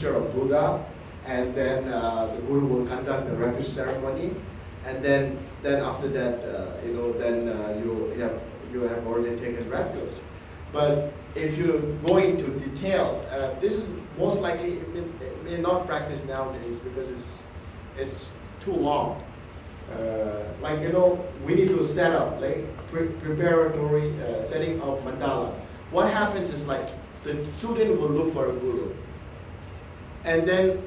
of Buddha, and then the Guru will conduct the refuge ceremony, and then after that, you have already taken refuge. But if you go into detail, this is most likely it may not practice nowadays because it's too long. We need to set up like preparatory setting of mandalas. What happens is like the student will look for a guru, and then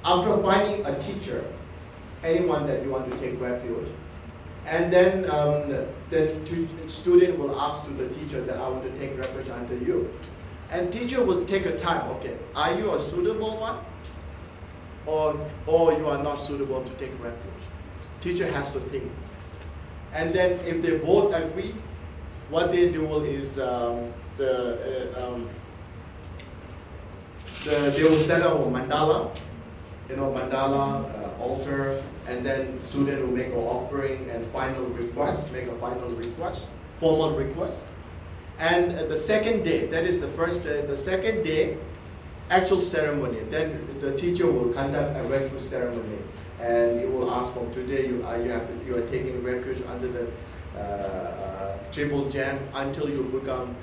after finding a teacher, anyone that you want to take refuge, and then the student will ask to the teacher that I want to take refuge under you, and teacher will take a time. Okay, are you a suitable one, or you are not suitable to take refuge? Teacher has to think, and then if they both agree, what they do is they will set up a mandala, altar, and then student will make an offering and make a final request, formal request. And the second day, that is the first day, the second day, actual ceremony, then the teacher will conduct a refuge ceremony, and he will ask from today you are taking refuge under the triple gem until you become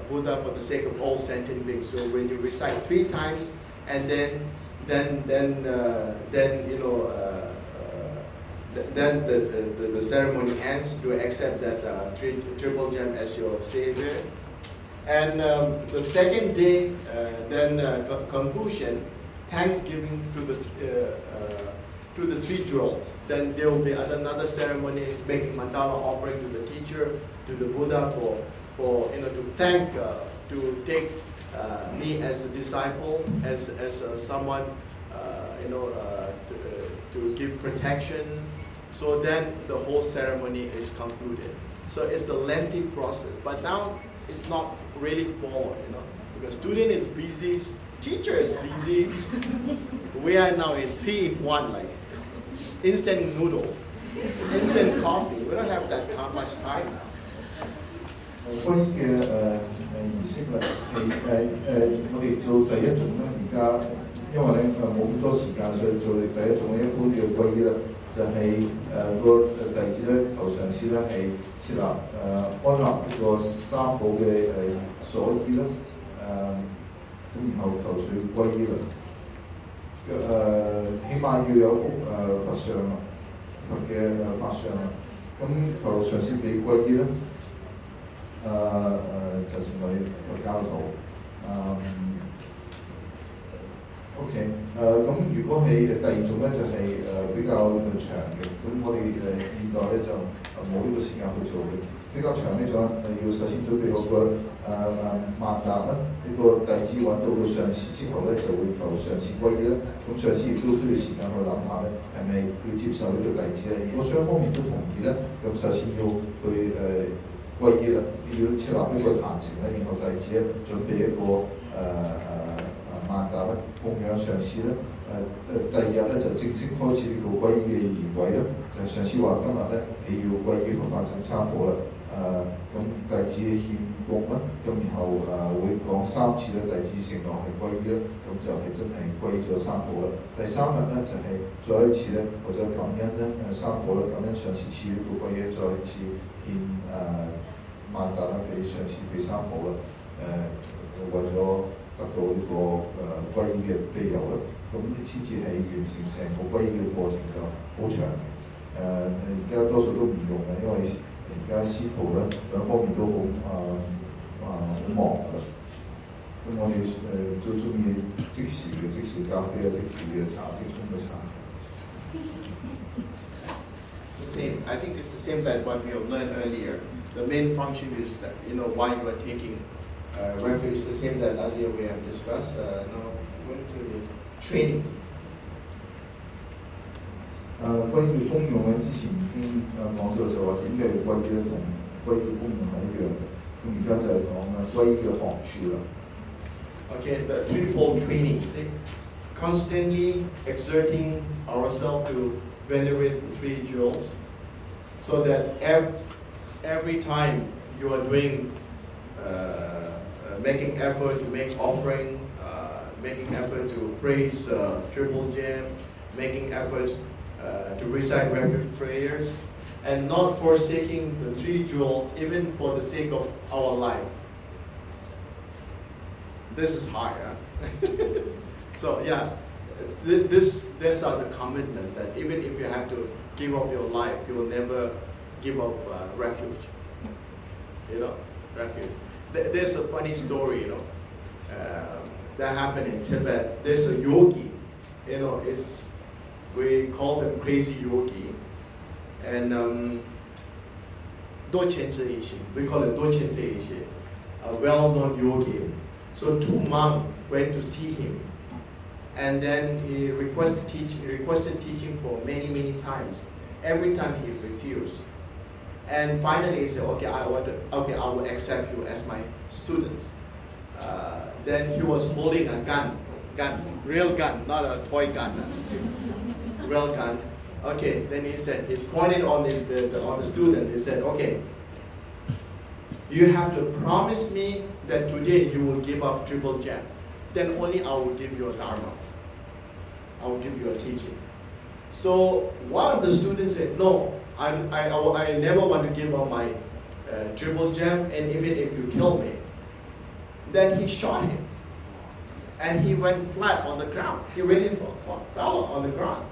Buddha for the sake of all sentient beings. So when you recite 3 times, and then the ceremony ends, you accept that triple gem as your savior. And the second day, conclusion, thanksgiving to the 3 jewels. Then there will be another ceremony, making mandala offering to the teacher, to the Buddha for to thank, to take me as a disciple, as someone, to give protection. So then the whole ceremony is concluded. So it's a lengthy process, but now it's not really followed, because student is busy, teacher is busy. We are now in 3-in-1, like instant noodle, instant coffee. We don't have that much time now. 關於嘅儀式啦，我哋做第一種咧，而家因為咧冇咁多時間，所以做第一種咧，一般嘅皈依咧，就係個弟子咧求上師咧係設立安立一個三寶嘅鎖衣啦，咁然後求取皈依啦。起碼要有幅佛像啊，佛嘅法相啊，咁求上師俾皈依啦。就成為佛教徒。OK， 咁如果係第二種咧，就係比較長嘅，咁我哋現代咧就冇呢個時間去做嘅。比較長呢種要首先準備好個萬達啦，呢個弟子揾到個上師之後咧，就會求上師皈依啦。咁上師亦都需要時間去諗下咧，係咪要接受呢個弟子咧？如果雙方面都同意咧，咁首先要去皈依啦，要設立一個壇城咧，然後弟子咧準備一個萬達咧供養上師咧。第二日咧就正式開始呢個皈依嘅儀軌啦。就上師話今日咧你要皈依佛法僧三寶啦。咁弟子獻供啦，咁然後會講3次咧，弟子承諾係皈依啦，咁就係真係皈依咗三寶啦。第3日咧就係再一次咧，為咗感恩咧三寶啦，感恩上師賜呢個皈依，再一次獻萬達啦俾上師俾三寶啦，為咗得到呢個皈依嘅庇佑啦，咁先至係完成成個皈依嘅過程就好長嘅。而家多數都唔用啦，因為而家師徒咧兩方面都好忙㗎啦。咁我哋都中意即時嘅即時咖啡啊，即時嘅茶，即沖嘅茶。The same. I think it's the same that what we have learned earlier. The main function is that, why you are taking refuge is the same that earlier we have discussed. Now going to the training. 皈依功用咧，之前已經講咗就話點解要皈依咧，同皈依嘅功用係一樣嘅。咁而家就係講皈依嘅學處啦。Okay, the threefold training. Constantly exerting ourselves to venerate the 3 jewels, so that every time you are doing, making effort to make offering, making effort to praise Triple Gem, making effort to recite refuge prayers, and not forsaking the 3 jewel even for the sake of our life. This is hard, huh? So yeah, these are the commitment that even if you have to give up your life, you will never give up refuge. Refuge. There's a funny story, that happened in Tibet. There's a yogi, we call them crazy yogi, and Dochen Seishi, we call it Dochen Seishi, a well-known yogi. So 2 monks went to see him, and then he requested teaching for many times. Every time he refused, and finally he said, "Okay, I will accept you as my student." Then he was holding a gun, real gun, not a toy gun, real gun. Okay, then he said, he pointed on the student. He said, "Okay, you have to promise me that today you will give up Triple Gem. Then only I will give you a Dharma. I will give you a teaching." So one of the students said, "No, I never want to give up my Triple Gem, and even if you kill me." Then he shot him, and he went flat on the ground. He really fell on the ground.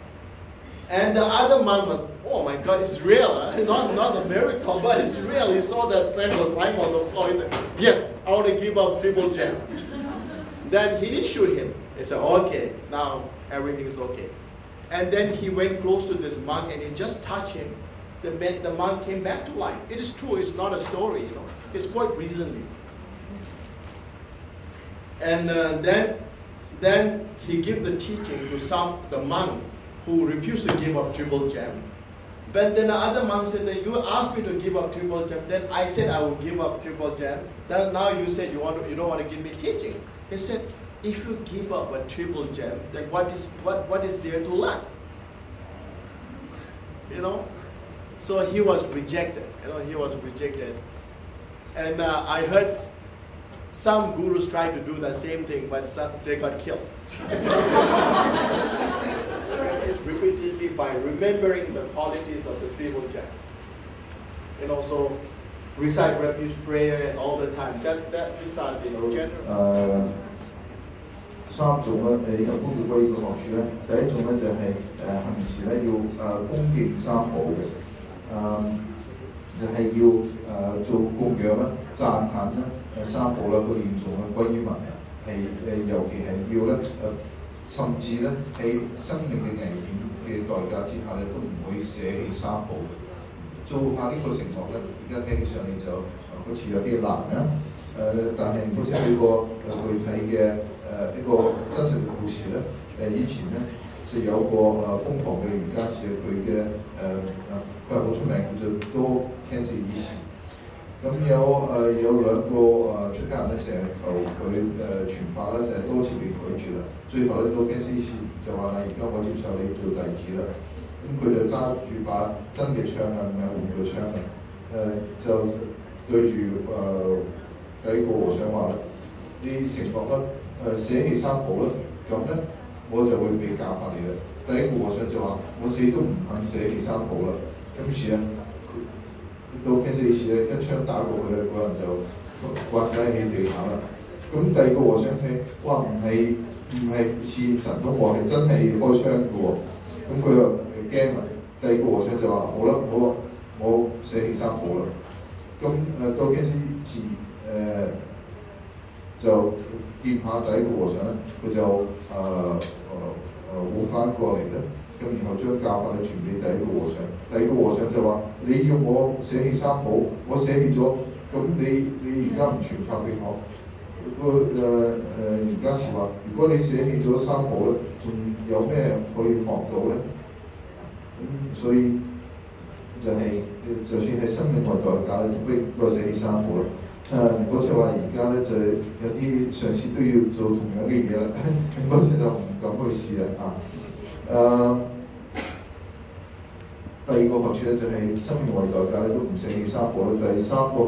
And the other monk was, "Oh my God, it's real, huh? not a miracle, but it's real." He saw that friend was lying on the floor. He said, "Yes, I want to give up Triple Gem." Then he didn't shoot him. He said, "Okay, now everything is okay." And then he went close to this monk, and he just touched him. The monk came back to life. It is true. It's not a story. It's quite recently. And then he gave the teaching to the monk who refused to give up Triple Gem. But then the other monk said that you asked me to give up Triple Gem. Then I said I will give up Triple Gem. Then now you said you don't want to give me teaching. He said, if you give up a Triple Gem, then what is there to learn? So he was rejected. He was rejected. And I heard some gurus tried to do the same thing, but they got killed. It's repeatedly by remembering the qualities of the Triple Gem. So recite refuge prayer all the time. These are general. 3種咧，日本嘅皈依嘅學處咧，第一種咧就係行事咧要恭敬三寶嘅，就係要做供養啦、讚歎啦、三寶啦，佢念誦嘅皈依文係尤其係要咧甚至咧喺生命嘅危險嘅代價之下咧，都唔會捨棄三寶。做下呢個承諾咧，而家聽起上嚟就好似有啲難啊！但係好似呢個具體嘅一個真實嘅故事咧，以前咧就有個瘋狂嘅瑜伽士，佢係好出名，叫做多 Cancer 以前。咁有兩個出家人咧，成日求佢傳法啦，但係多次被拒絕啦。最後咧，多 Cancer 以前就話啦：而家我接受你做弟子啦。咁佢就揸住把真嘅槍啊，唔係玩具槍啊，就對住第一個和尚話啦：你承諾啦，捨棄三寶啦，咁咧我就會被教化你啦。第一個和尚就話：我死都唔肯捨棄三寶啦。咁於是咧，到 Cancer 時咧，一槍打過去咧，嗰人就暈低喺地下啦。咁第二個和尚睇，哇唔係現神通喎，係真係開槍嘅喎。咁佢又驚啦。第二個和尚就話：好啦，我捨棄三寶啦。咁到 Cancer 時就見下第一個和尚咧，佢就活翻過嚟咧。咁然後將教法咧傳俾第一個和尚。第二個和尚就話：你要我捨棄三寶，我捨棄咗，咁你而家唔傳教俾我？瑜伽士話：如果你捨棄咗三寶咧，仲有咩可以學到咧？所以就係、就算係生命為代價咧，都不應該捨棄三寶啦。嗰次話而家咧就有啲上司都要做同樣嘅嘢啦，嗰次就唔敢去試啦第二個學處咧就係生命為代價咧都唔捨棄三寶啦。第三個